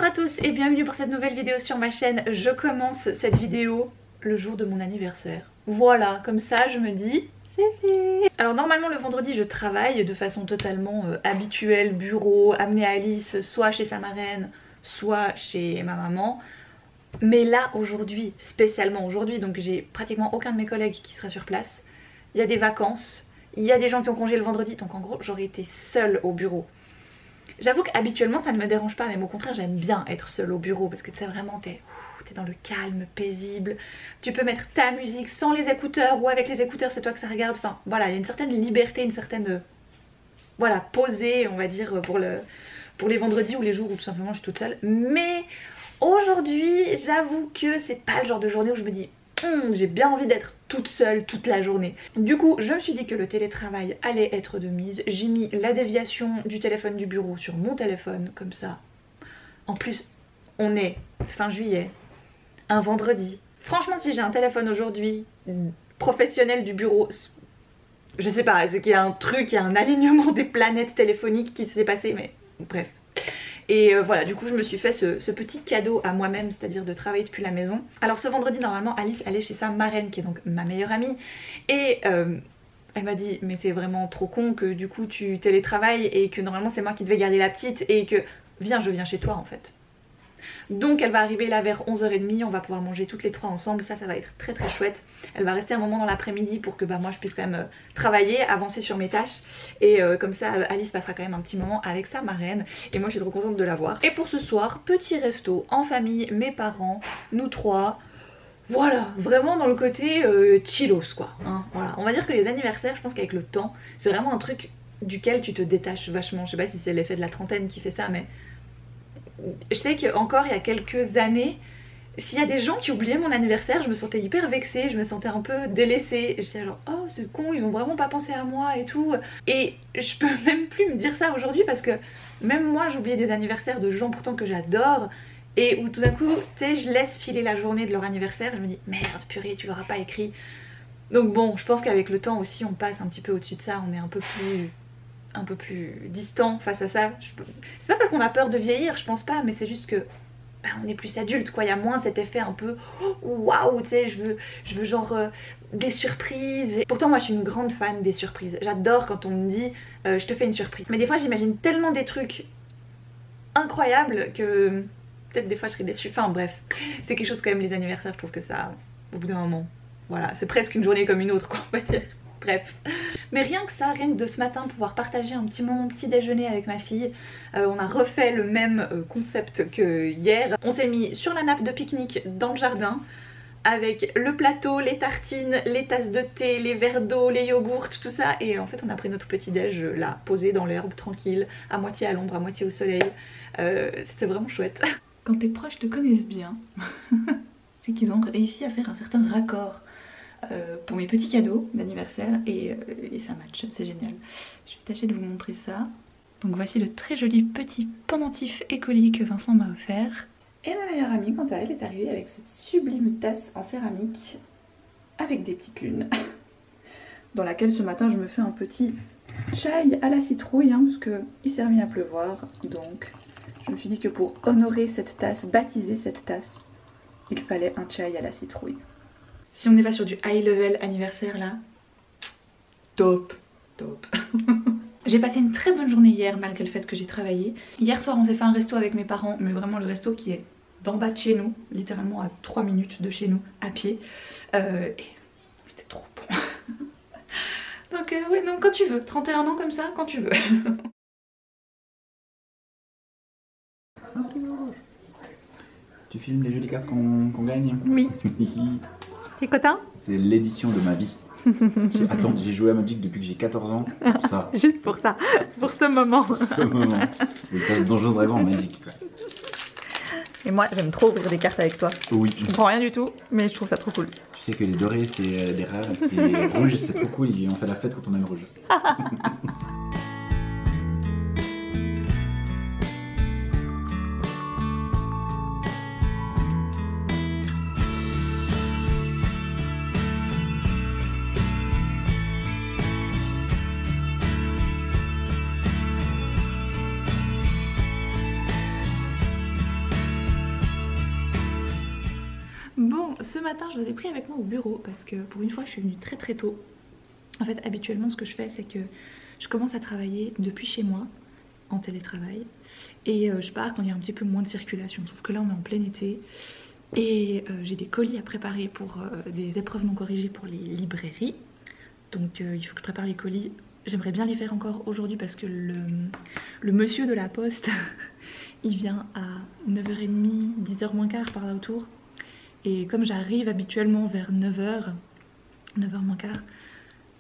Bonjour à tous et bienvenue pour cette nouvelle vidéo sur ma chaîne. Je commence cette vidéo le jour de mon anniversaire. Voilà, comme ça je me dis, c'est fait. Alors normalement le vendredi je travaille de façon totalement habituelle, bureau, amener Alice soit chez sa marraine, soit chez ma maman. Mais là aujourd'hui, spécialement aujourd'hui, donc j'ai pratiquement aucun de mes collègues qui sera sur place. Il y a des vacances, il y a des gens qui ont congé le vendredi, donc en gros j'aurais été seule au bureau. J'avoue qu'habituellement ça ne me dérange pas, même au contraire j'aime bien être seule au bureau parce que tu sais vraiment t'es dans le calme, paisible. Tu peux mettre ta musique sans les écouteurs ou avec les écouteurs, c'est toi que ça regarde. Enfin voilà, il y a une certaine liberté, une certaine voilà, posée on va dire pour les vendredis ou les jours où tout simplement je suis toute seule. Mais aujourd'hui j'avoue que c'est pas le genre de journée où je me dis j'ai bien envie d'être toute seule toute la journée. Du coup je me suis dit que le télétravail allait être de mise. J'ai mis la déviation du téléphone du bureau sur mon téléphone comme ça. En plus on est fin juillet, un vendredi. Franchement si j'ai un téléphone aujourd'hui professionnel du bureau, je sais pas, c'est qu'il y a un truc, il y a un alignement des planètes téléphoniques qui s'est passé, mais bref. Et voilà, du coup je me suis fait ce petit cadeau à moi-même, c'est-à-dire de travailler depuis la maison. Alors ce vendredi normalement Alice elle est chez sa marraine qui est donc ma meilleure amie. Et elle m'a dit mais c'est vraiment trop con que du coup tu télétravailles et que normalement c'est moi qui devais garder la petite et que viens, je viens chez toi en fait. Donc elle va arriver là vers 11h30, on va pouvoir manger toutes les trois ensemble, ça va être très très chouette. Elle va rester un moment dans l'après-midi pour que moi je puisse quand même travailler, avancer sur mes tâches. Et comme ça Alice passera quand même un petit moment avec sa marraine. Et moi je suis trop contente de la voir. Et pour ce soir, petit resto en famille, mes parents, nous trois. Voilà, vraiment dans le côté chillos quoi, hein, voilà. On va dire que les anniversaires, je pense qu'avec le temps, c'est vraiment un truc duquel tu te détaches vachement. Je sais pas si c'est l'effet de la trentaine qui fait ça, mais je sais qu'encore il y a quelques années, s'il y a des gens qui oubliaient mon anniversaire, je me sentais hyper vexée, je me sentais un peu délaissée. Je disais genre oh c'est con, ils ont vraiment pas pensé à moi et tout. Et je peux même plus me dire ça aujourd'hui parce que même moi j'oubliais des anniversaires de gens pourtant que j'adore. Et où tout d'un coup, tu sais, je laisse filer la journée de leur anniversaire, je me dis merde purée tu leur as pas écrit. Donc bon, je pense qu'avec le temps aussi on passe un petit peu au-dessus de ça, on est un peu plus distant face à ça. C'est pas parce qu'on a peur de vieillir, je pense pas, mais c'est juste que on est plus adulte quoi, il y a moins cet effet un peu waouh, tu sais, je veux genre des surprises. Et pourtant moi je suis une grande fan des surprises, j'adore quand on me dit je te fais une surprise. Mais des fois j'imagine tellement des trucs incroyables que peut-être des fois je serais déçue. Enfin bref, c'est quelque chose quand même les anniversaires, je trouve que ça, au bout d'un moment, voilà, c'est presque une journée comme une autre quoi on va dire. Bref, mais rien que ça, rien que de ce matin pouvoir partager un petit moment petit déjeuner avec ma fille. On a refait le même concept que hier. On s'est mis sur la nappe de pique-nique dans le jardin avec le plateau, les tartines, les tasses de thé, les verres d'eau, les yogourts, tout ça. Et en fait on a pris notre petit déj là, posé dans l'herbe, tranquille, à moitié à l'ombre, à moitié au soleil. C'était vraiment chouette. Quand tes proches te connaissent bien, c'est qu'ils ont réussi à faire un certain raccord pour mes petits cadeaux d'anniversaire et ça match, c'est génial. Je vais tâcher de vous montrer ça. Donc voici le très joli petit pendentif écoli que Vincent m'a offert. Et ma meilleure amie, quant à elle, est arrivée avec cette sublime tasse en céramique avec des petites lunes dans laquelle ce matin je me fais un petit chai à la citrouille hein, parce qu'il s'est remis à pleuvoir. Donc je me suis dit que pour honorer cette tasse, baptiser cette tasse, il fallait un chai à la citrouille. Si on n'est pas sur du high level anniversaire là, top, top. J'ai passé une très bonne journée hier malgré le fait que j'ai travaillé. Hier soir on s'est fait un resto avec mes parents, mais vraiment le resto qui est d'en bas de chez nous, littéralement à 3 minutes de chez nous, à pied. Et c'était trop bon. Donc ouais non, quand tu veux, 31 ans comme ça, quand tu veux. Tu filmes les jolies cartes qu'on gagne? Oui. T'es content? C'est l'édition de ma vie. Attends, j'ai joué à Magic depuis que j'ai 14 ans. Pour ça. Juste pour ça, pour ce moment. Pour ce moment. Je passe Donjons Dragons en Magic. Quoi. Et moi j'aime trop ouvrir des cartes avec toi. Oui. Je comprends rien du tout, mais je trouve ça trop cool. Tu sais que les dorés c'est les rares et les rouges c'est trop cool et on fait la fête quand on a le rouge. ce matin je vous ai pris avec moi au bureau parce que pour une fois je suis venue très très tôt. En fait habituellement ce que je fais c'est que je commence à travailler depuis chez moi en télétravail et je pars quand il y a un petit peu moins de circulation, sauf que là on est en plein été et j'ai des colis à préparer pour des épreuves non corrigées pour les librairies, donc il faut que je prépare les colis. J'aimerais bien les faire encore aujourd'hui parce que le monsieur de la poste il vient à 9h30, 10h moins quart par là autour, et comme j'arrive habituellement vers 9h, 9h moins quart,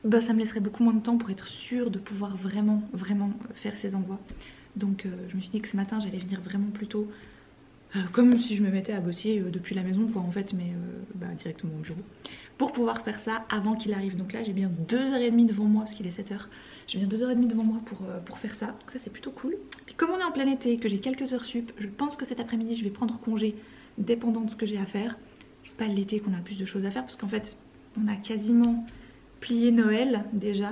bah ça me laisserait beaucoup moins de temps pour être sûre de pouvoir vraiment faire ces envois. Donc je me suis dit que ce matin j'allais venir vraiment plus tôt, comme si je me mettais à bosser depuis la maison quoi en fait, mais directement au bureau, pour pouvoir faire ça avant qu'il arrive. Donc là j'ai bien 2h30 devant moi parce qu'il est 7h. J'ai bien 2h30 devant moi pour faire ça, donc ça c'est plutôt cool. Puis comme on est en plein été, que j'ai quelques heures sup, je pense que cet après-midi je vais prendre congé dépendant de ce que j'ai à faire. C'est pas l'été qu'on a plus de choses à faire parce qu'en fait on a quasiment plié Noël déjà.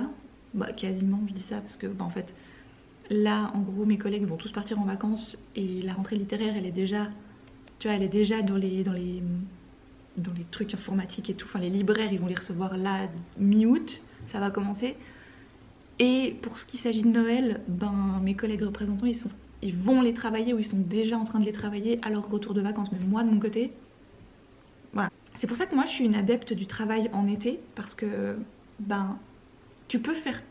Bah quasiment, je dis ça parce que en fait là en gros mes collègues vont tous partir en vacances et la rentrée littéraire elle est déjà, tu vois, elle est déjà dans les trucs informatiques et tout, enfin les libraires ils vont les recevoir là mi-août, ça va commencer. Et pour ce qui s'agit de Noël, mes collègues représentants ils vont les travailler ou ils sont déjà en train de les travailler à leur retour de vacances, mais moi de mon côté, voilà. C'est pour ça que moi je suis une adepte du travail en été, parce que tu peux faire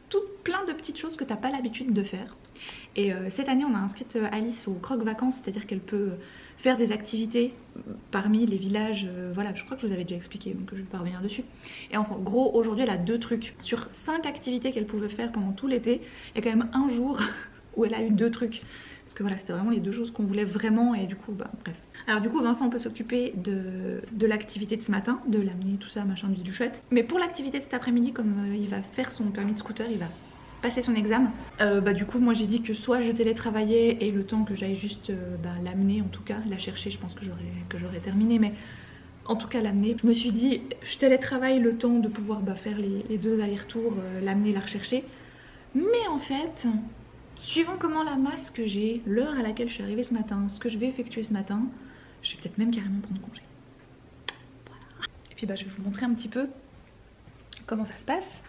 plein de petites choses que tu n'as pas l'habitude de faire. Et cette année on a inscrit Alice au croque vacances, c'est-à-dire qu'elle peut faire des activités parmi les villages, voilà, je crois que je vous avais déjà expliqué donc je ne vais pas revenir dessus. Et en gros aujourd'hui elle a 2 trucs. Sur 5 activités qu'elle pouvait faire pendant tout l'été, il y a quand même un jour où elle a eu 2 trucs. Parce que voilà, c'était vraiment les 2 choses qu'on voulait vraiment et du coup, bref. Alors du coup Vincent peut s'occuper de l'activité de ce matin, de l'amener tout ça, machin, du chouette. Mais pour l'activité de cet après-midi, comme il va faire son permis de scooter, il va passer son examen. Du coup moi j'ai dit que soit je télétravaillais et le temps que j'aille juste l'amener, en tout cas la chercher, je pense que j'aurais terminé, mais en tout cas l'amener. Je me suis dit je télétravaille le temps de pouvoir faire les 2 allers-retours, l'amener, la rechercher. Mais en fait, suivant comment la masse que j'ai, l'heure à laquelle je suis arrivée ce matin, ce que je vais effectuer ce matin, je vais peut-être même carrément prendre congé. Voilà. Et puis je vais vous montrer un petit peu comment ça se passe.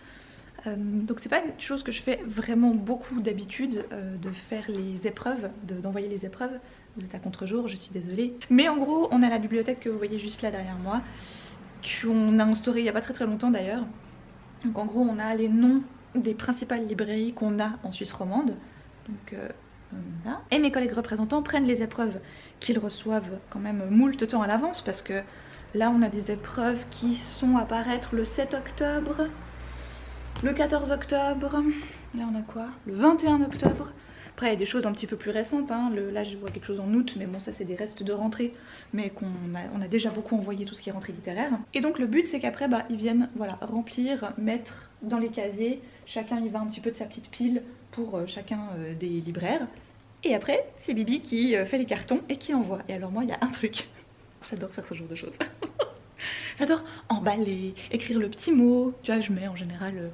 Donc c'est pas une chose que je fais vraiment beaucoup d'habitude, de faire les épreuves, d'envoyer les épreuves. Vous êtes à contre-jour, je suis désolée. Mais en gros on a la bibliothèque que vous voyez juste là derrière moi, qu'on a instaurée il n'y a pas très longtemps d'ailleurs. Donc en gros on a les noms des principales librairies qu'on a en Suisse romande. Donc comme ça. Et mes collègues représentants prennent les épreuves qu'ils reçoivent quand même moult temps à l'avance, parce que là on a des épreuves qui sont à paraître le 7 octobre, le 14 octobre, là on a quoi, le 21 octobre. Après il y a des choses un petit peu plus récentes, hein. Là je vois quelque chose en août, mais bon ça c'est des restes de rentrée, mais on a déjà beaucoup envoyé tout ce qui est rentrée littéraire. Et donc le but c'est qu'après ils viennent remplir, mettre dans les casiers, chacun y va un petit peu de sa petite pile pour chacun des libraires. Et après c'est Bibi qui fait les cartons et qui envoie. Et alors moi il y a un truc, j'adore faire ce genre de choses. J'adore emballer, écrire le petit mot, tu vois, je mets en général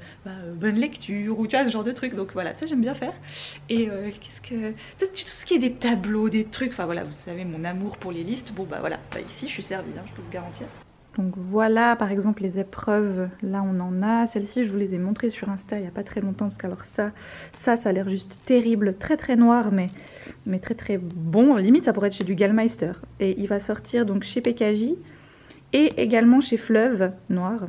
bonne lecture ou tu vois ce genre de trucs, donc voilà, ça j'aime bien faire. Et tout ce qui est des tableaux, des trucs, enfin voilà, vous savez mon amour pour les listes, bon voilà, ici je suis servie, hein, je peux vous garantir. Donc voilà par exemple les épreuves, là on en a, celles-ci je vous les ai montrées sur Insta il n'y a pas très longtemps, parce qu'alors ça a l'air juste terrible, très noir mais très bon, limite ça pourrait être chez du Gallmeister. Et il va sortir donc chez PKJ et également chez Fleuve Noir,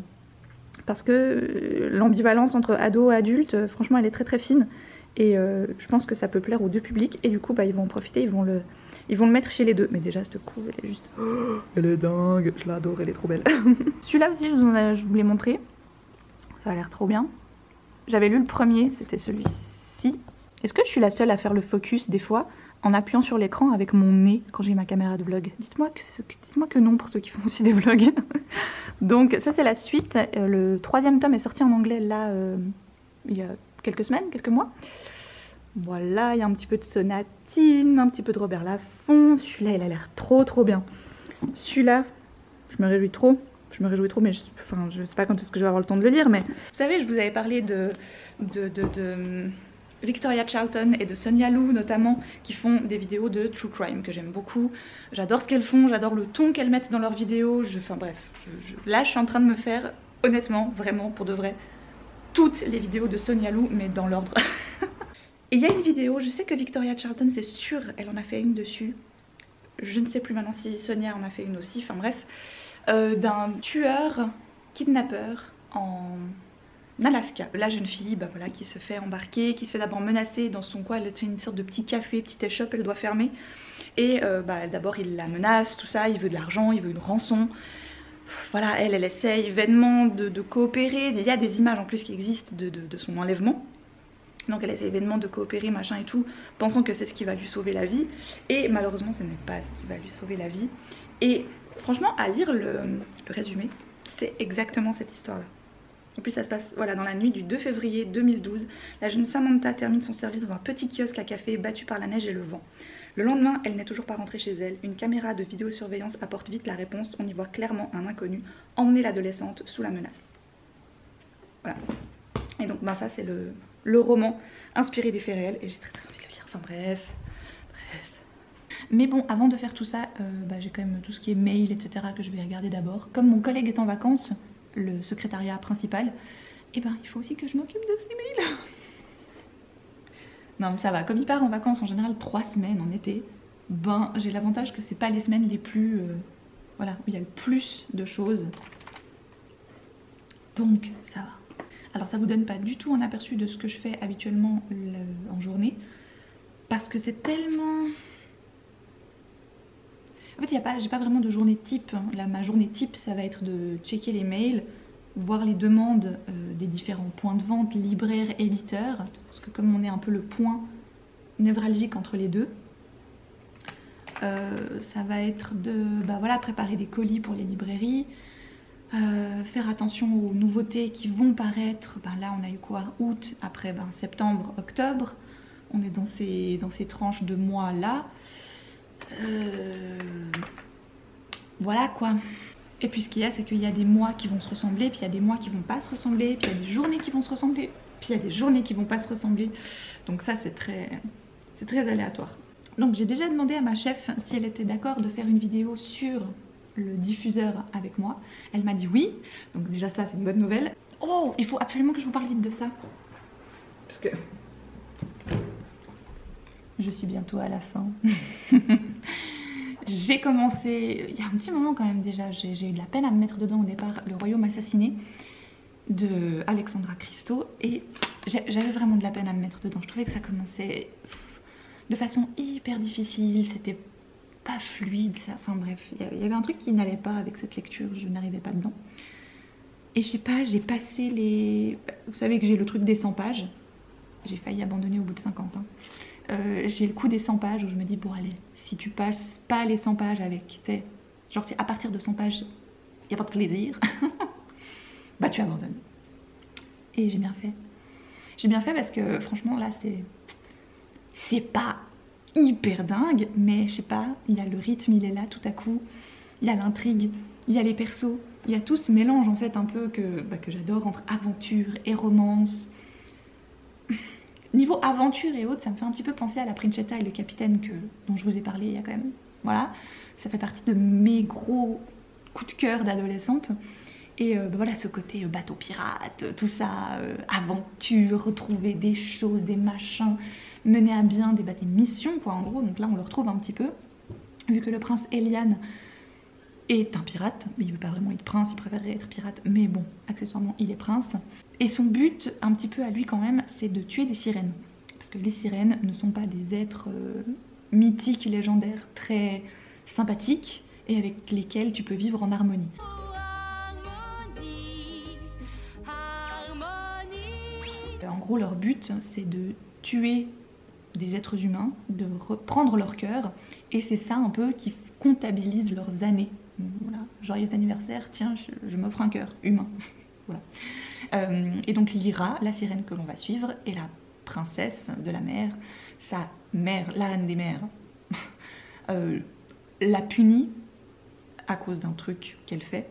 parce que l'ambivalence entre ado et adulte, franchement elle est très fine, et je pense que ça peut plaire aux 2 publics, et du coup ils vont en profiter, ils vont le mettre chez les 2. Mais déjà cette couve elle est juste, elle est dingue, je l'adore, elle est trop belle. Celui-là aussi je vous l'ai montré, ça a l'air trop bien. J'avais lu le premier, c'était celui-ci. Est-ce que je suis la seule à faire le focus des fois en appuyant sur l'écran avec mon nez quand j'ai ma caméra de vlog? Dites-moi que non pour ceux qui font aussi des vlogs. Donc ça c'est la suite. Le 3e tome est sorti en anglais là il y a quelques semaines, quelques mois. Voilà, il y a un petit peu de Sonatine, un petit peu de Robert Laffont. Celui-là il a l'air trop bien. Celui-là, je me réjouis trop, mais je sais pas quand est-ce que je vais avoir le temps de le lire, mais... Vous savez, je vous avais parlé de Victoria Charlton et de Sonia Lou notamment, qui font des vidéos de true crime que j'aime beaucoup. J'adore ce qu'elles font, j'adore le ton qu'elles mettent dans leurs vidéos. Enfin bref, là je suis en train de me faire, honnêtement, vraiment, pour de vrai, toutes les vidéos de Sonia Lou, mais dans l'ordre. Et il y a une vidéo, je sais que Victoria Charlton, c'est sûr, elle en a fait une dessus. Je ne sais plus maintenant si Sonia en a fait une aussi, enfin bref. D'un tueur, kidnappeur en Alaska. La jeune fille bah voilà, qui se fait embarquer, qui se fait d'abord menacer dans son coin, elle est une sorte de petit café, petite échoppe, elle doit fermer. Et bah, d'abord il la menace, tout ça, il veut de l'argent, il veut une rançon. Voilà, elle essaye vainement de coopérer. Il y a des images en plus qui existent de son enlèvement. Donc elle essaye vainement de coopérer, machin et tout, pensant que c'est ce qui va lui sauver la vie. Et malheureusement ce n'est pas ce qui va lui sauver la vie. Et franchement, à lire le résumé, c'est exactement cette histoire-là. En plus ça se passe voilà, dans la nuit du 2 février 2012. La jeune Samantha termine son service dans un petit kiosque à café battu par la neige et le vent. Le lendemain, elle n'est toujours pas rentrée chez elle. Une caméra de vidéosurveillance apporte vite la réponse. On y voit clairement un inconnu emmener l'adolescente sous la menace. Voilà. Et donc bah, ça c'est le roman inspiré des faits réels et j'ai très envie de le lire. Enfin bref. Mais bon, avant de faire tout ça, bah, j'ai quand même tout ce qui est mail, etc. que je vais regarder d'abord. Comme mon collègue est en vacances, le secrétariat principal, et ben il faut aussi que je m'occupe de ces mails. Non mais ça va, comme il part en vacances en général 3 semaines en été, ben j'ai l'avantage que c'est pas les semaines les plus... voilà, où il y a le plus de choses. Donc ça va. Alors ça vous donne pas du tout un aperçu de ce que je fais habituellement en journée, parce que c'est tellement... En fait, j'ai pas vraiment de journée type. Là, ma journée type, ça va être de checker les mails, voir les demandes des différents points de vente, libraires, éditeurs, parce que comme on est un peu le point névralgique entre les deux, ça va être de bah voilà, préparer des colis pour les librairies, faire attention aux nouveautés qui vont paraître. Ben là, on a eu quoi? Août, après ben, septembre, octobre. On est dans ces tranches de mois là. Voilà quoi. Et puis ce qu'il y a, c'est qu'il y a des mois qui vont se ressembler, puis il y a des mois qui vont pas se ressembler, puis il y a des journées qui vont se ressembler, puis il y a des journées qui vont pas se ressembler. Donc ça c'est très aléatoire. Donc j'ai déjà demandé à ma chef si elle était d'accord de faire une vidéo sur le diffuseur avec moi. Elle m'a dit oui, donc déjà ça c'est une bonne nouvelle. Oh, il faut absolument que je vous parle vite de ça. Parce que je suis bientôt à la fin. J'ai commencé, il y a un petit moment quand même déjà, j'ai eu de la peine à me mettre dedans au départ, Le Royaume assassiné de Alexandra Christo, et j'avais vraiment de la peine à me mettre dedans. Je trouvais que ça commençait de façon hyper difficile, c'était pas fluide, ça. Enfin bref, il y avait un truc qui n'allait pas avec cette lecture, je n'arrivais pas dedans. Et je sais pas, j'ai passé les... Vous savez que j'ai le truc des 100 pages, j'ai failli abandonner au bout de 50 ans. J'ai le coup des 100 pages où je me dis bon allez, si tu passes pas les 100 pages avec, tu sais, genre à partir de 100 pages, il n'y a pas de plaisir, bah tu abandonnes. Et j'ai bien fait. J'ai bien fait parce que franchement là c'est pas hyper dingue, mais je sais pas, il y a le rythme, il est là tout à coup, il y a l'intrigue, il y a les persos, il y a tout ce mélange en fait un peu que j'adore entre aventure et romance. Niveau aventure et autres, ça me fait un petit peu penser à La Principetta et le Capitaine dont je vous ai parlé il y a quand même. Voilà, ça fait partie de mes gros coups de cœur d'adolescente. Et voilà, ce côté bateau pirate, tout ça, aventure, retrouver des choses, des machins, mener à bien des missions quoi en gros. Donc là on le retrouve un petit peu, vu que le prince Elian est un pirate, mais il veut pas vraiment être prince, il préférerait être pirate, mais bon, accessoirement il est prince. Et son but, un petit peu à lui quand même, c'est de tuer des sirènes. Parce que les sirènes ne sont pas des êtres mythiques, légendaires, très sympathiques, et avec lesquels tu peux vivre en harmonie. En gros, leur but, c'est de tuer des êtres humains, de reprendre leur cœur, et c'est ça un peu qui comptabilise leurs années. Voilà, joyeux anniversaire, tiens, je m'offre un cœur humain. Voilà. Et donc Lyra, la sirène que l'on va suivre, est la princesse de la mer. Sa mère, la reine des mers, la punit à cause d'un truc qu'elle fait.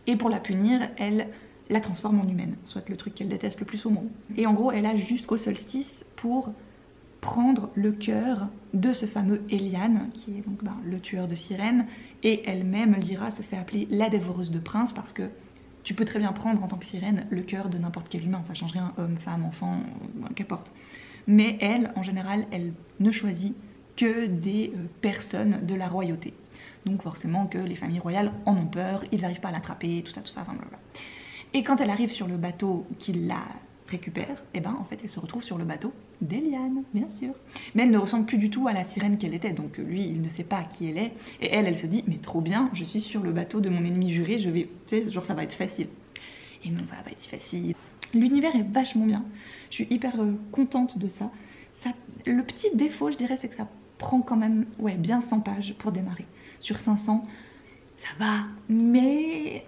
Et pour la punir, elle la transforme en humaine, soit le truc qu'elle déteste le plus au monde. Et en gros, elle a jusqu'au solstice pour prendre le cœur de ce fameux Eliane, qui est donc le tueur de sirènes, et elle-même, Lyra, se fait appeler la dévoreuse de princes, parce que tu peux très bien prendre en tant que sirène le cœur de n'importe quel humain, ça change rien, homme, femme, enfant, qu'importe. Mais elle, en général, elle ne choisit que des personnes de la royauté. Donc forcément que les familles royales en ont peur, ils n'arrivent pas à l'attraper, tout ça, enfin blablabla. Et quand elle arrive sur le bateau qui la récupère, et ben en fait elle se retrouve sur le bateau d'Eliane, bien sûr. Mais elle ne ressemble plus du tout à la sirène qu'elle était, donc lui il ne sait pas qui elle est, et elle se dit mais trop bien, je suis sur le bateau de mon ennemi juré, je vais, tu sais, genre ça va être facile. Et non, ça va pas être si facile. L'univers est vachement bien, je suis hyper contente de ça. Le petit défaut je dirais c'est que ça prend quand même bien 100 pages pour démarrer. Sur 500, ça va, mais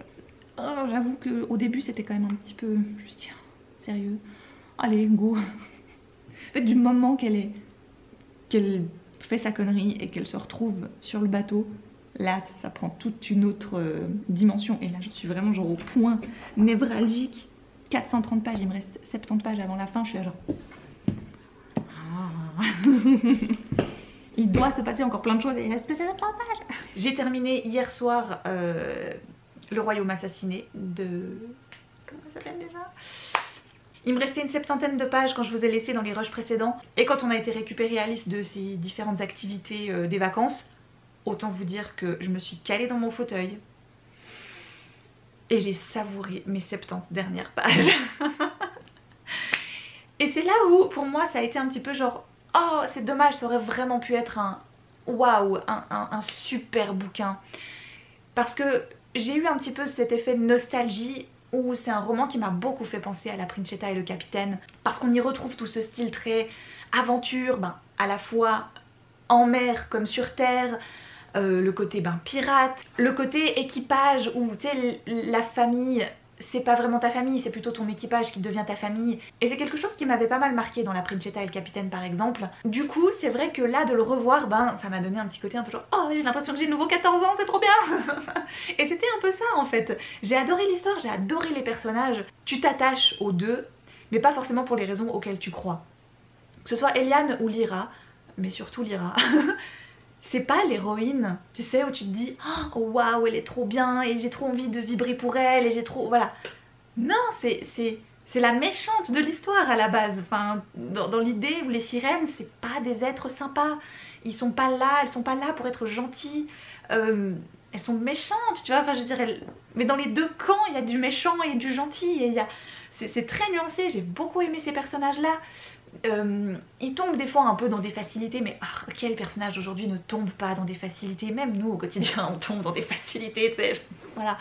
j'avoue qu'au début c'était quand même un petit peu, je dis, sérieux, allez go. En fait, du moment qu'elle fait sa connerie et qu'elle se retrouve sur le bateau, là ça prend toute une autre dimension, et là je suis vraiment genre au point névralgique. 430 pages, il me reste 70 pages avant la fin, je suis là genre... Il doit se passer encore plein de choses et il reste plus 70 pages. J'ai terminé hier soir Le Royaume assassiné de... Comment ça s'appelle déjà? Il me restait une 70aine de pages quand je vous ai laissé dans les rushs précédents. Et quand on a été récupérer Alice de ses différentes activités des vacances, autant vous dire que je me suis calée dans mon fauteuil et j'ai savouré mes 70 dernières pages. Et c'est là où pour moi ça a été un petit peu genre... Oh, c'est dommage, ça aurait vraiment pu être un waouh, un super bouquin. Parce que j'ai eu un petit peu cet effet de nostalgie où c'est un roman qui m'a beaucoup fait penser à La Princietta et le Capitaine. Parce qu'on y retrouve tout ce style très aventure, à la fois en mer comme sur terre, le côté pirate, le côté équipage où tu sais la famille... c'est pas vraiment ta famille, c'est plutôt ton équipage qui devient ta famille. Et c'est quelque chose qui m'avait pas mal marqué dans La Princietta et le Capitaine par exemple. Du coup, c'est vrai que là, de le revoir, ça m'a donné un petit côté un peu genre « Oh, j'ai l'impression que j'ai de nouveau 14 ans, c'est trop bien !» Et c'était un peu ça en fait. J'ai adoré l'histoire, j'ai adoré les personnages. Tu t'attaches aux deux, mais pas forcément pour les raisons auxquelles tu crois. Que ce soit Eliane ou Lyra, mais surtout Lyra... C'est pas l'héroïne, tu sais, où tu te dis « Oh waouh, elle est trop bien et j'ai trop envie de vibrer pour elle et j'ai trop... » Voilà. Non, c'est la méchante de l'histoire à la base. Enfin, dans l'idée où les sirènes, c'est pas des êtres sympas. Elles sont pas là pour être gentilles. Elles sont méchantes, tu vois. Enfin, je veux dire, mais dans les deux camps, il y a du méchant et du gentil. Et c'est très nuancé, j'ai beaucoup aimé ces personnages-là. Ils tombent des fois un peu dans des facilités, mais quel personnage aujourd'hui ne tombe pas dans des facilités? Même nous au quotidien on tombe dans des facilités, tu sais, voilà.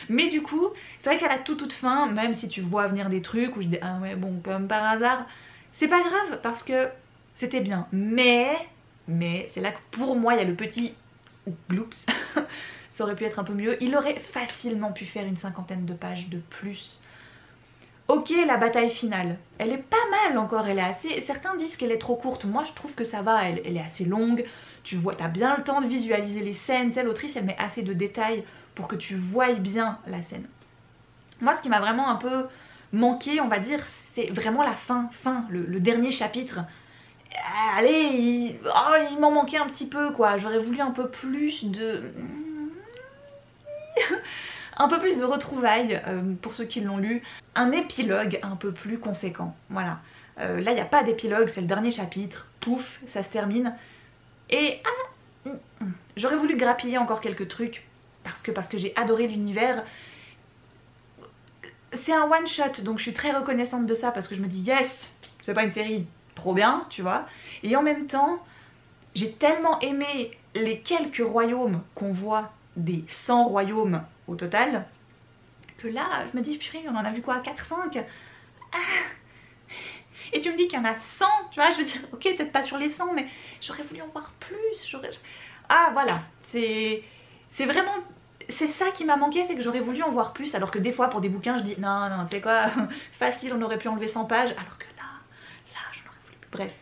Mais du coup c'est vrai qu'à la toute fin, même si tu vois venir des trucs où je dis ah ouais bon comme par hasard, c'est pas grave parce que c'était bien. Mais c'est là que pour moi il y a le petit gloops. Ça aurait pu être un peu mieux, il aurait facilement pu faire une 50aine de pages de plus. Ok, la bataille finale, elle est pas mal encore, elle est assez... Certains disent qu'elle est trop courte, moi je trouve que ça va, elle est assez longue, tu vois, t'as bien le temps de visualiser les scènes, l'autrice elle met assez de détails pour que tu voies bien la scène. Moi ce qui m'a vraiment un peu manqué, on va dire, c'est vraiment la fin, le dernier chapitre. Allez, il m'en manquait un petit peu quoi, j'aurais voulu un peu plus de... un peu plus de retrouvailles pour ceux qui l'ont lu, un épilogue un peu plus conséquent, voilà. Là il n'y a pas d'épilogue, c'est le dernier chapitre, pouf, ça se termine. Et j'aurais voulu grappiller encore quelques trucs, parce que j'ai adoré l'univers. C'est un one shot, donc je suis très reconnaissante de ça, parce que je me dis yes, c'est pas une série, trop bien, tu vois. Et en même temps, j'ai tellement aimé les quelques royaumes qu'on voit, des 100 royaumes au total, que là je me dis purée on en a vu quoi, 4-5 et tu me dis qu'il y en a 100, tu vois, je veux dire ok peut-être pas sur les 100 mais j'aurais voulu en voir plus, voilà, c'est vraiment, c'est ça qui m'a manqué, c'est que j'aurais voulu en voir plus, alors que des fois pour des bouquins je dis non tu sais quoi, facile on aurait pu enlever 100 pages, alors que là j'en aurais voulu plus, bref.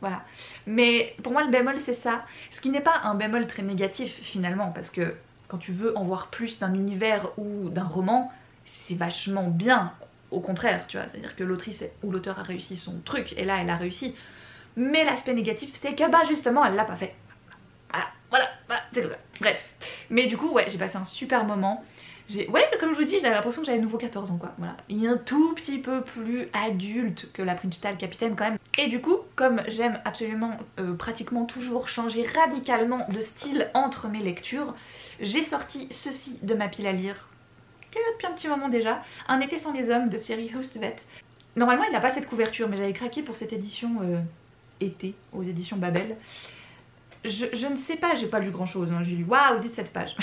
Voilà, mais pour moi le bémol c'est ça, ce qui n'est pas un bémol très négatif finalement, parce que quand tu veux en voir plus d'un univers ou d'un roman, c'est vachement bien, au contraire, tu vois, c'est à dire que l'autrice ou l'auteur a réussi son truc et là elle a réussi, mais l'aspect négatif c'est que bah justement elle l'a pas fait. Voilà, c'est comme ça. Bref. Mais du coup, ouais, j'ai passé un super moment. Ouais, comme je vous dis, j'avais l'impression que j'avais nouveau 14 ans, quoi. Voilà. Il est un tout petit peu plus adulte que la Princetal Capitaine, quand même. Et du coup, comme j'aime absolument, pratiquement toujours changer radicalement de style entre mes lectures, j'ai sorti ceci de ma pile à lire, qui est là depuis un petit moment déjà. Un été sans les hommes de série Hustvedt. Normalement, il n'a pas cette couverture, mais j'avais craqué pour cette édition été, aux éditions Babel. Je ne sais pas, j'ai pas lu grand chose, hein. J'ai lu waouh 17 pages.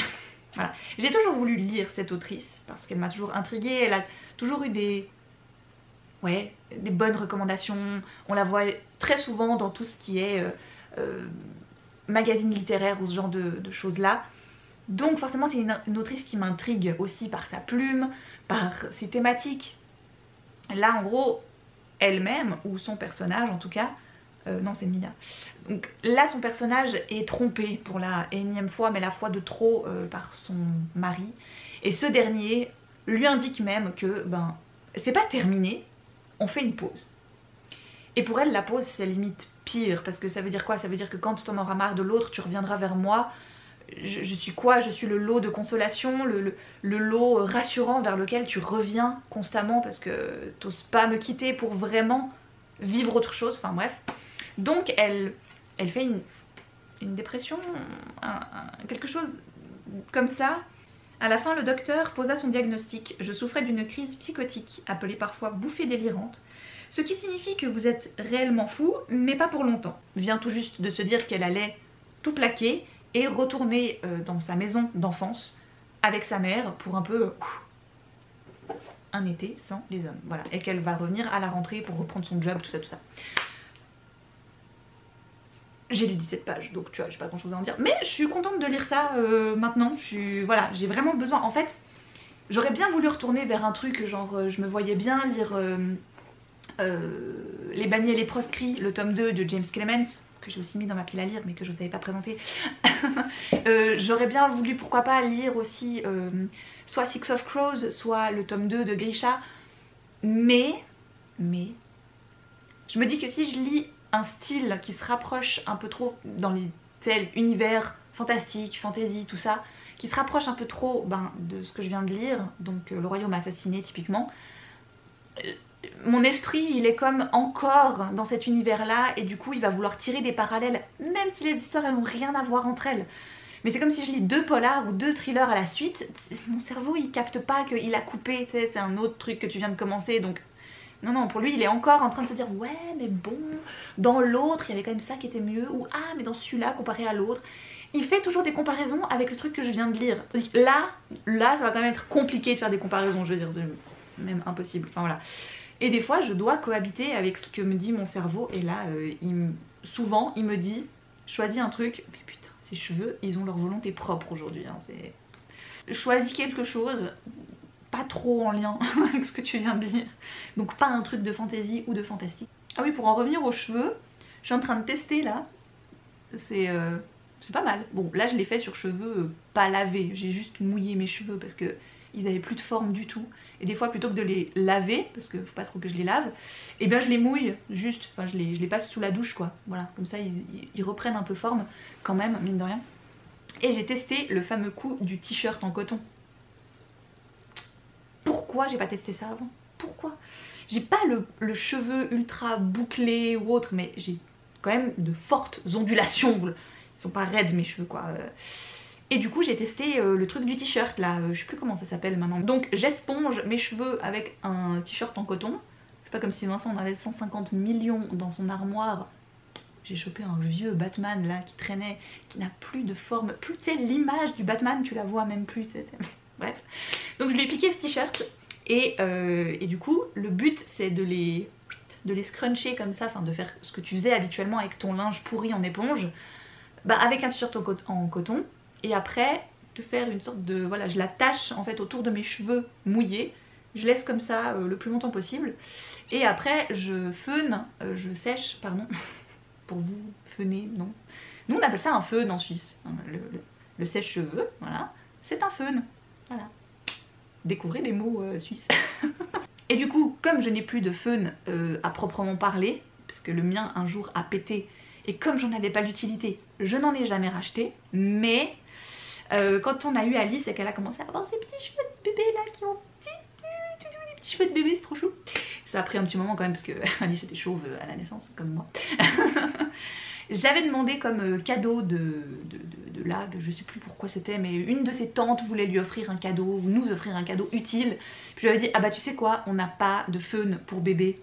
Voilà. J'ai toujours voulu lire cette autrice parce qu'elle m'a toujours intriguée, elle a toujours eu des bonnes recommandations. On la voit très souvent dans tout ce qui est magazine littéraire ou ce genre de choses là. Donc forcément c'est une autrice qui m'intrigue aussi par sa plume, par ses thématiques. Là en gros, elle-même, ou son personnage en tout cas, non c'est Mia. Donc là son personnage est trompé pour la énième fois, mais la fois de trop par son mari. Et ce dernier lui indique même que ben c'est pas terminé, on fait une pause. Et pour elle la pause c'est limite pire, parce que ça veut dire quoi? Ça veut dire que quand t'en auras marre de l'autre, tu reviendras vers moi. Je suis quoi? Je suis le lot de consolation, le lot rassurant vers lequel tu reviens constamment parce que t'oses pas me quitter pour vraiment vivre autre chose, enfin bref. Donc elle fait une dépression, quelque chose comme ça. À la fin, le docteur posa son diagnostic. Je souffrais d'une crise psychotique, appelée parfois bouffée délirante, ce qui signifie que vous êtes réellement fou, mais pas pour longtemps. Vient tout juste de se dire qu'elle allait tout plaquer et retourner dans sa maison d'enfance avec sa mère pour un peu un été sans les hommes. Voilà, et qu'elle va revenir à la rentrée pour reprendre son job, tout ça, tout ça. J'ai lu 17 pages, donc tu vois, j'ai pas grand chose à en dire. Mais je suis contente de lire ça maintenant. Voilà, j'ai vraiment besoin. En fait, j'aurais bien voulu retourner vers un truc, genre je me voyais bien lire Les bannis et les proscrits, le tome 2 de James Clemens, que j'ai aussi mis dans ma pile à lire, mais que je vous avais pas présenté. J'aurais bien voulu, pourquoi pas, lire aussi soit Six of Crows, soit le tome 2 de Grisha. Mais, je me dis que si je lis un style qui se rapproche un peu trop dans les tels univers fantastique, fantasy, tout ça, qui se rapproche un peu trop de ce que je viens de lire, donc Le Royaume assassiné typiquement, mon esprit il est comme encore dans cet univers là et du coup il va vouloir tirer des parallèles même si les histoires elles n'ont rien à voir entre elles. Mais c'est comme si je lis 2 polars ou 2 thrillers à la suite, mon cerveau il capte pas qu'il a coupé, tu sais, c'est un autre truc que tu viens de commencer, donc non, pour lui il est encore en train de se dire ouais mais bon, dans l'autre il y avait quand même ça qui était mieux, ou ah mais dans celui-là comparé à l'autre. Il fait toujours des comparaisons avec le truc que je viens de lire. Là ça va quand même être compliqué de faire des comparaisons, je veux dire, c'est même impossible, enfin voilà. Et des fois je dois cohabiter avec ce que me dit mon cerveau, et là souvent il me dit choisis un truc, mais putain ces cheveux ils ont leur volonté propre aujourd'hui, hein, choisis quelque chose pas trop en lien avec ce que tu viens de lire, donc pas un truc de fantasy ou de fantastique. Ah oui, pour en revenir aux cheveux, je suis en train de tester là, c'est pas mal. Bon là je l'ai fait sur cheveux pas lavés, j'ai juste mouillé mes cheveux parce que ils avaient plus de forme du tout, et des fois plutôt que de les laver, parce que faut pas trop que je les lave, et bien je les mouille juste, enfin je les passe sous la douche quoi, voilà, comme ça ils reprennent un peu forme quand même, mine de rien. Et j'ai testé le fameux coup du t-shirt en coton. Pourquoi j'ai pas testé ça avant? Pourquoi? J'ai pas le cheveu ultra bouclé ou autre, mais j'ai quand même de fortes ondulations, ils sont pas raides mes cheveux quoi. Et du coup j'ai testé le truc du t-shirt là, je sais plus comment ça s'appelle maintenant. Donc j'esponge mes cheveux avec un t-shirt en coton. C'est pas comme si Vincent en avait 150 millions dans son armoire. J'ai chopé un vieux Batman là qui traînait, qui n'a plus de forme, plus tu sais l'image du Batman tu la vois même plus, bref. Donc je lui ai piqué ce t-shirt et du coup le but c'est de les scruncher comme ça, enfin de faire ce que tu faisais habituellement avec ton linge pourri en éponge, avec un t-shirt en coton. Et après, de faire une sorte de... Voilà, je l'attache en fait autour de mes cheveux mouillés. Je laisse comme ça le plus longtemps possible. Et après, je sèche, pardon. Pour vous, feuner, non. Nous, on appelle ça un feun en Suisse. Le sèche-cheveux, voilà. C'est un feun, voilà. découvrez des mots suisses. Et du coup, comme je n'ai plus de fun à proprement parler, parce que le mien un jour a pété, et comme j'en avais pas l'utilité, je n'en ai jamais racheté, mais quand on a eu Alice et qu'elle a commencé à avoir ces petits cheveux de bébé là qui ont des petits cheveux de bébé, c'est trop chou. Ça a pris un petit moment quand même parce que Alice était chauve à la naissance comme moi. J'avais demandé comme cadeau de je sais plus pourquoi c'était, mais une de ses tantes voulait lui offrir un cadeau, ou nous offrir un cadeau utile. Puis je lui avais dit, ah bah tu sais quoi, on n'a pas de fun pour bébé.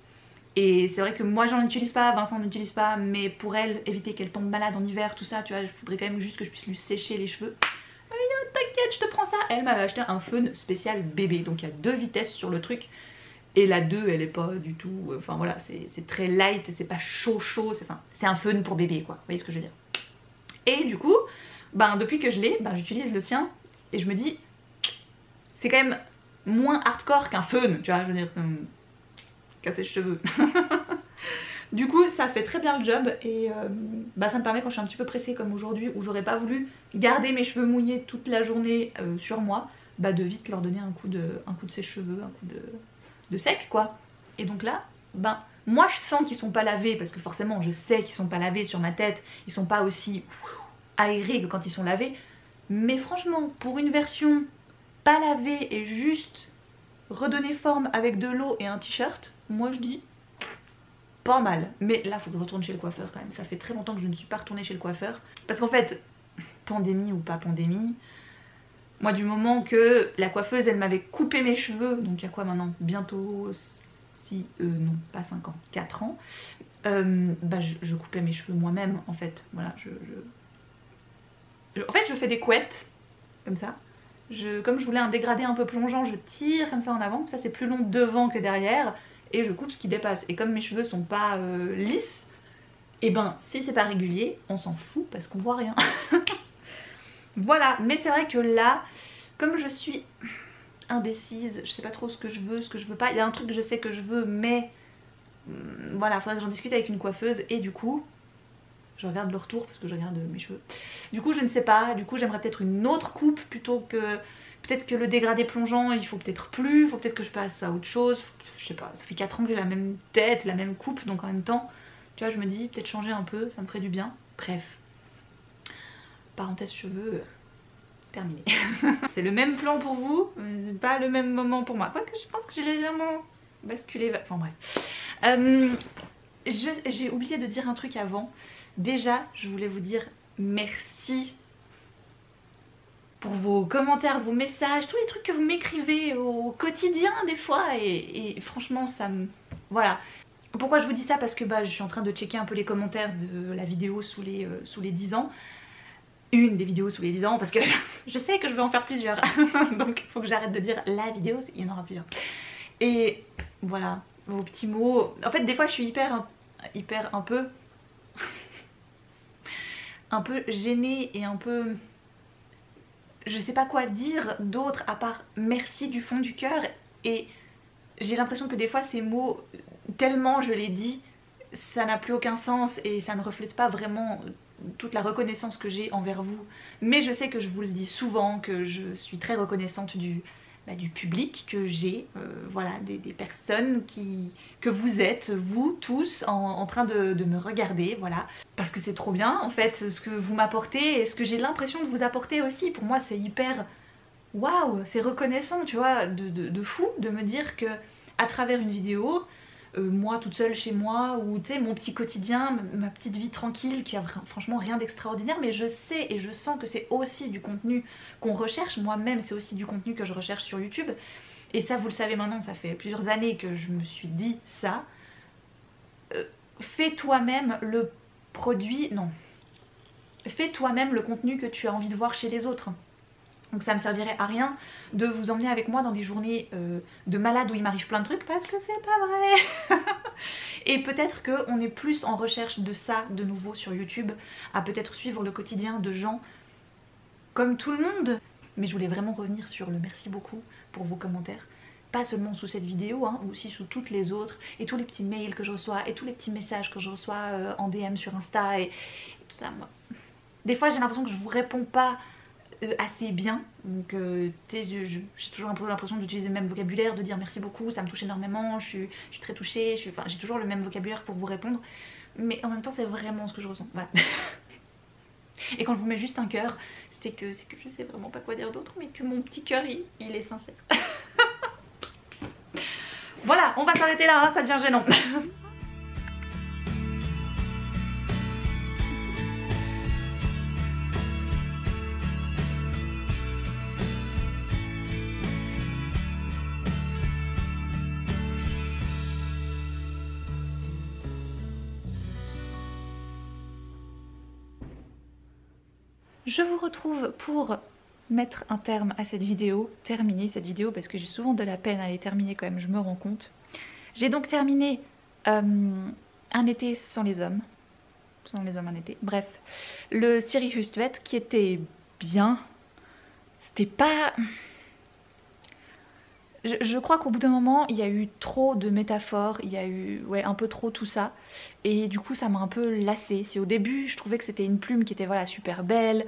Et c'est vrai que moi j'en utilise pas, Vincent n'en utilise pas, mais pour elle, éviter qu'elle tombe malade en hiver, tout ça, tu vois, il faudrait quand même juste que je puisse lui sécher les cheveux. Elle m'a dit, t'inquiète, je te prends ça. Elle m'avait acheté un fun spécial bébé, donc il y a 2 vitesses sur le truc. Et la 2 elle est pas du tout, enfin voilà, c'est très light, c'est pas chaud, c'est un fun pour bébé quoi, vous voyez ce que je veux dire. Et du coup, ben depuis que je l'ai, ben, j'utilise le sien et je me dis, c'est quand même moins hardcore qu'un fun, tu vois, je veux dire, casser les cheveux. Du coup ça fait très bien le job et bah, ça me permet quand je suis un petit peu pressée comme aujourd'hui où j'aurais pas voulu garder mes cheveux mouillés toute la journée sur moi, bah de vite leur donner un coup de sèche-cheveux, un coup de sec quoi. Et donc là, ben moi je sens qu'ils sont pas lavés parce que forcément je sais qu'ils sont pas lavés sur ma tête, ils sont pas aussi aérés que quand ils sont lavés. Mais franchement, pour une version pas lavée et juste redonner forme avec de l'eau et un t-shirt, moi je dis pas mal. Mais là faut que je retourne chez le coiffeur quand même, ça fait très longtemps que je ne suis pas retournée chez le coiffeur. Parce qu'en fait, pandémie ou pas pandémie, moi du moment que la coiffeuse elle m'avait coupé mes cheveux, donc il y a quoi maintenant, bientôt non pas 5 ans, 4 ans, bah je coupais mes cheveux moi-même en fait, voilà, en fait je fais des couettes, comme ça, comme je voulais un dégradé un peu plongeant, je tire comme ça en avant, ça c'est plus long devant que derrière, et je coupe ce qui dépasse, et comme mes cheveux sont pas lisses, et ben si c'est pas régulier, on s'en fout parce qu'on voit rien. Voilà, mais c'est vrai que là, comme je suis indécise, je sais pas trop ce que je veux pas, il y a un truc que je sais que je veux, mais voilà, faudrait que j'en discute avec une coiffeuse, et du coup, je regarde le retour parce que je regarde mes cheveux. Du coup, je ne sais pas, du coup, j'aimerais peut-être une autre coupe plutôt que. Peut-être que le dégradé plongeant, il faut peut-être plus, il faut peut-être que je passe à autre chose, je sais pas, ça fait 4 ans que j'ai la même tête, la même coupe, donc en même temps, tu vois, je me dis peut-être changer un peu, ça me ferait du bien. Bref. Parenthèse cheveux, terminé. C'est le même plan pour vous, pas le même moment pour moi. Quoique je pense que j'ai légèrement basculé, enfin bref. J'ai oublié de dire un truc avant. Déjà, je voulais vous dire merci pour vos commentaires, vos messages, tous les trucs que vous m'écrivez au quotidien des fois. Et franchement, ça me... Voilà. Pourquoi je vous dis ça? Parce que bah, je suis en train de checker un peu les commentaires de la vidéo sous les 10 ans. Une des vidéos sous les 10 ans, parce que je sais que je vais en faire plusieurs. Donc il faut que j'arrête de dire la vidéo, il y en aura plusieurs. Et voilà, vos petits mots. En fait des fois je suis hyper un peu gênée et un peu... Je sais pas quoi dire d'autre à part merci du fond du cœur. Et j'ai l'impression que des fois ces mots, tellement je les dis, ça n'a plus aucun sens et ça ne reflète pas vraiment toute la reconnaissance que j'ai envers vous. Mais je sais que je vous le dis souvent, que je suis très reconnaissante du public que j'ai, voilà, des personnes que vous êtes, vous tous, en train de me regarder, voilà. Parce que c'est trop bien en fait ce que vous m'apportez et ce que j'ai l'impression de vous apporter aussi. Pour moi c'est hyper... Waouh, c'est reconnaissant, tu vois, de fou de me dire que à travers une vidéo, moi toute seule chez moi, ou tu sais mon petit quotidien, ma petite vie tranquille qui a franchement rien d'extraordinaire, mais je sais et je sens que c'est aussi du contenu qu'on recherche. Moi-même c'est aussi du contenu que je recherche sur YouTube, et ça vous le savez maintenant, ça fait plusieurs années que je me suis dit ça. Fais toi-même le produit, non, fais toi-même le contenu que tu as envie de voir chez les autres. Donc ça me servirait à rien de vous emmener avec moi dans des journées de malade où il m'arrive plein de trucs, parce que c'est pas vrai. Et peut-être qu'on est plus en recherche de ça de nouveau sur YouTube, à peut-être suivre le quotidien de gens comme tout le monde. Mais je voulais vraiment revenir sur le merci beaucoup pour vos commentaires. Pas seulement sous cette vidéo, hein, aussi sous toutes les autres, et tous les petits mails que je reçois, et tous les petits messages que je reçois en DM sur Insta, et tout ça. Moi, des fois j'ai l'impression que je vous réponds pas assez bien. Donc j'ai toujours un peu l'impression d'utiliser le même vocabulaire, de dire merci beaucoup, ça me touche énormément, je suis très touchée, enfin, j'ai toujours le même vocabulaire pour vous répondre. Mais en même temps c'est vraiment ce que je ressens. Voilà. Et quand je vous mets juste un cœur, c'est que je sais vraiment pas quoi dire d'autre, mais que mon petit cœur il est sincère. Voilà, on va s'arrêter là, hein, ça devient gênant. Je vous retrouve pour mettre un terme à cette vidéo, terminer cette vidéo parce que j'ai souvent de la peine à les terminer quand même, je me rends compte. J'ai donc terminé Un été sans les hommes, un été, bref, le Siri Hustvedt qui était bien, c'était pas... Je crois qu'au bout d'un moment, il y a eu trop de métaphores, il y a eu un peu trop tout ça. Et du coup, ça m'a un peu lassée. Si au début, je trouvais que c'était une plume qui était voilà, super belle,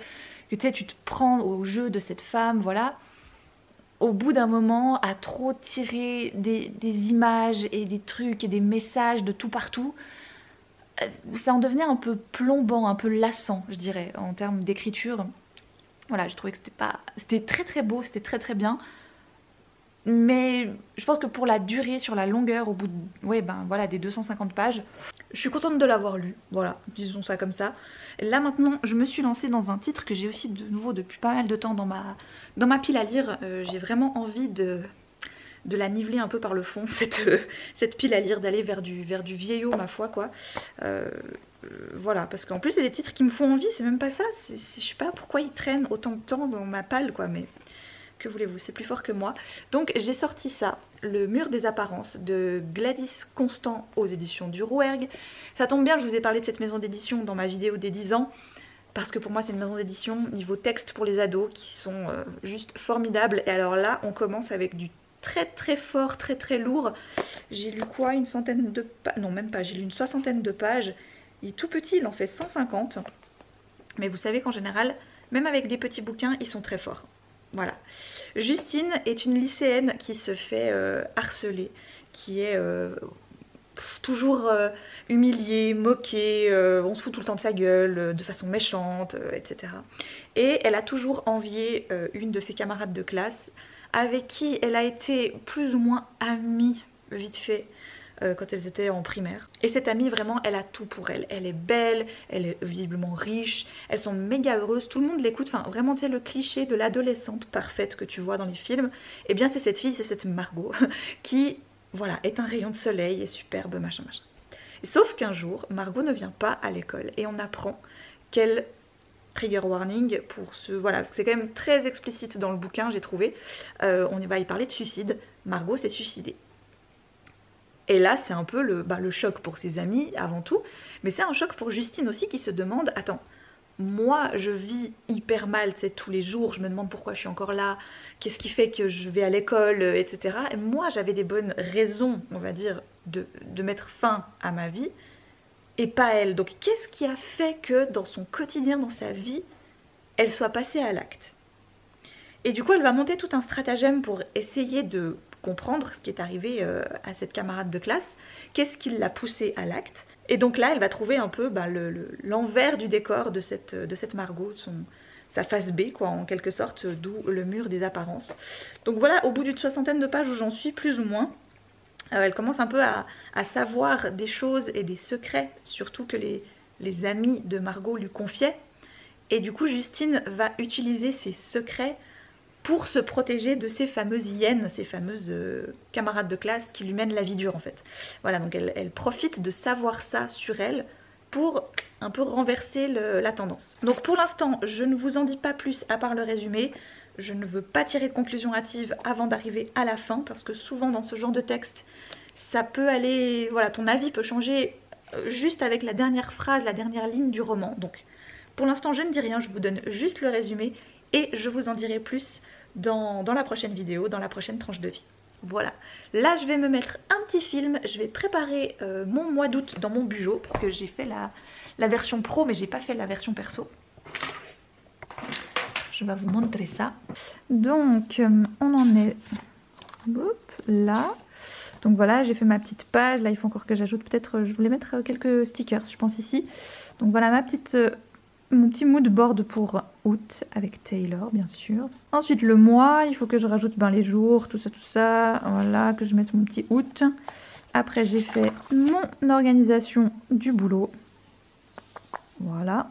que tu sais, tu te prends au jeu de cette femme, voilà. Au bout d'un moment, à trop tirer des images et des trucs et des messages de tout partout, ça en devenait un peu plombant, un peu lassant, je dirais, en termes d'écriture. Voilà, je trouvais que c'était très très beau, c'était très très bien. Mais je pense que pour la durée, sur la longueur, au bout de, des 250 pages, je suis contente de l'avoir lu, voilà, disons ça comme ça. Là maintenant, je me suis lancée dans un titre que j'ai aussi de nouveau depuis pas mal de temps dans ma pile à lire. J'ai vraiment envie de la niveler un peu par le fond, cette pile à lire, d'aller vers du vieillot, ma foi, quoi. Voilà, parce qu'en plus c'est des titres qui me font envie, c'est même pas ça, je sais pas pourquoi ils traînent autant de temps dans ma palle, quoi, mais... Que voulez-vous, c'est plus fort que moi. Donc j'ai sorti ça, Le Mur des Apparences de Gladys Constant aux éditions du Rouergue. Ça tombe bien, je vous ai parlé de cette maison d'édition dans ma vidéo des 10 ans, parce que pour moi c'est une maison d'édition niveau texte pour les ados qui sont juste formidables. Et alors là, on commence avec du très très fort, très très lourd. J'ai lu quoi, une centaine de pages, non même pas, j'ai lu une 60aine de pages. Il est tout petit, il en fait 150. Mais vous savez qu'en général, même avec des petits bouquins, ils sont très forts. Voilà. Justine est une lycéenne qui se fait harceler, qui est toujours humiliée, moquée, on se fout tout le temps de sa gueule, de façon méchante, etc. Et elle a toujours envié une de ses camarades de classe, avec qui elle a été plus ou moins amie, vite fait, quand elles étaient en primaire. Et cette amie, vraiment, elle a tout pour elle. Elle est belle, elle est visiblement riche, elles sont méga heureuses, tout le monde l'écoute. Enfin, vraiment, tu sais, le cliché de l'adolescente parfaite que tu vois dans les films, eh bien, c'est cette fille, c'est cette Margot, qui, voilà, est un rayon de soleil, est superbe, machin, machin. Sauf qu'un jour, Margot ne vient pas à l'école et on apprend qu'elle... Trigger warning pour ce... Voilà, parce que c'est quand même très explicite dans le bouquin, j'ai trouvé. On va y parler de suicide. Margot s'est suicidée. Et là, c'est un peu le choc pour ses amis avant tout, mais c'est un choc pour Justine aussi qui se demande, attends, moi je vis hyper mal, tu sais, tous les jours, je me demande pourquoi je suis encore là, qu'est-ce qui fait que je vais à l'école, etc. Et moi j'avais des bonnes raisons, on va dire, de mettre fin à ma vie, et pas elle. Donc qu'est-ce qui a fait que dans son quotidien, dans sa vie, elle soit passée à l'acte? Et du coup elle va monter tout un stratagème pour essayer de comprendre ce qui est arrivé à cette camarade de classe, qu'est-ce qui l'a poussée à l'acte. Et donc là elle va trouver un peu l'envers du décor de cette Margot, sa face B quoi, en quelque sorte, d'où le mur des apparences. Donc voilà, au bout d'une 60aine de pages où j'en suis plus ou moins, elle commence un peu à savoir des choses et des secrets, surtout que les amis de Margot lui confiaient. Et du coup Justine va utiliser ces secrets pour se protéger de ces fameuses hyènes, ces fameuses camarades de classe qui lui mènent la vie dure en fait. Voilà, donc elle profite de savoir ça sur elle pour un peu renverser la tendance. Donc pour l'instant, je ne vous en dis pas plus à part le résumé. Je ne veux pas tirer de conclusion hâtive avant d'arriver à la fin, parce que souvent dans ce genre de texte, ça peut aller... Voilà, ton avis peut changer juste avec la dernière phrase, la dernière ligne du roman. Donc pour l'instant, je ne dis rien, je vous donne juste le résumé et je vous en dirai plus dans la prochaine vidéo, dans la prochaine tranche de vie. Voilà, là je vais me mettre un petit film, je vais préparer mon mois d'août dans mon bugeot, parce que j'ai fait la version pro mais j'ai pas fait la version perso. je vais vous montrer ça. Donc on en est là. Donc voilà, j'ai fait ma petite page. Là il faut encore que j'ajoute peut-être, je voulais mettre quelques stickers je pense ici. Donc voilà mon petit mood board pour août avec Taylor bien sûr. Ensuite le mois, il faut que je rajoute les jours, tout ça. Voilà, que je mette mon petit août. Après j'ai fait mon organisation du boulot. Voilà.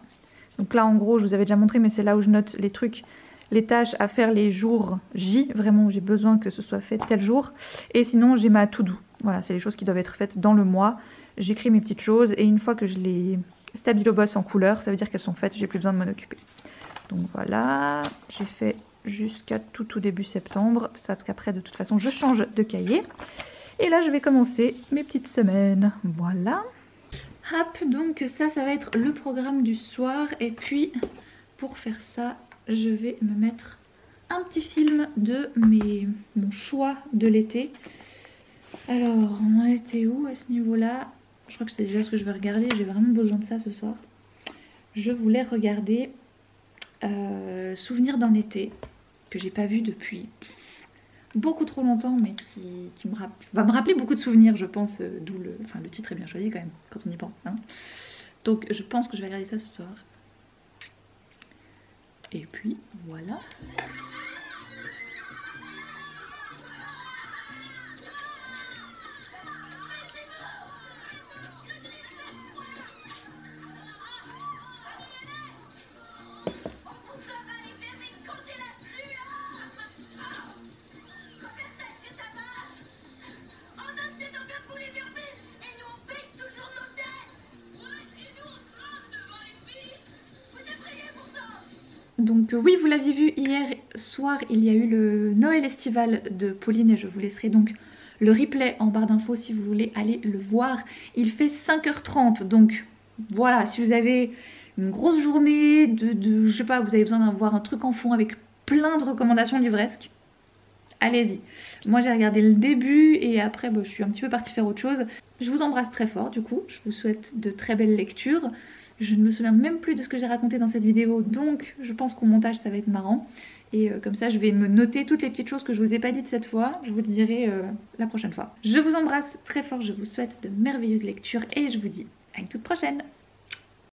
Donc là en gros je vous avais déjà montré, mais c'est là où je note les trucs, les tâches à faire les jours J, vraiment où j'ai besoin que ce soit fait tel jour. Et sinon j'ai ma to-do. Voilà, c'est les choses qui doivent être faites dans le mois. J'écris mes petites choses et une fois que je les Stabilo Boss en couleur, ça veut dire qu'elles sont faites, j'ai plus besoin de m'en occuper. Donc voilà, j'ai fait jusqu'à tout début septembre, ça parce qu'après de toute façon je change de cahier. Et là je vais commencer mes petites semaines, voilà. Hop, donc ça va être le programme du soir. Et puis pour faire ça, je vais me mettre un petit film de mon choix de l'été. Alors, on a été où à ce niveau-là? Je crois que c'est déjà ce que je vais regarder. J'ai vraiment besoin de ça ce soir. Je voulais regarder Souvenir d'un été, que j'ai pas vu depuis beaucoup trop longtemps, mais qui va me rappeler beaucoup de souvenirs, je pense. D'où le titre est bien choisi quand même, quand on y pense. Hein. Donc je pense que je vais regarder ça ce soir. Et puis voilà. Donc oui, vous l'aviez vu hier soir, il y a eu le Noël estival de Pauline et je vous laisserai donc le replay en barre d'infos si vous voulez aller le voir. Il fait 5h30, donc voilà, si vous avez une grosse journée, je sais pas, vous avez besoin d'avoir un truc en fond avec plein de recommandations livresques, allez-y. Moi j'ai regardé le début et après je suis un petit peu partie faire autre chose. Je vous embrasse très fort du coup, je vous souhaite de très belles lectures. Je ne me souviens même plus de ce que j'ai raconté dans cette vidéo, donc je pense qu'au montage ça va être marrant. Et comme ça je vais me noter toutes les petites choses que je vous ai pas dites cette fois, je vous le dirai la prochaine fois. Je vous embrasse très fort, je vous souhaite de merveilleuses lectures et je vous dis à une toute prochaine.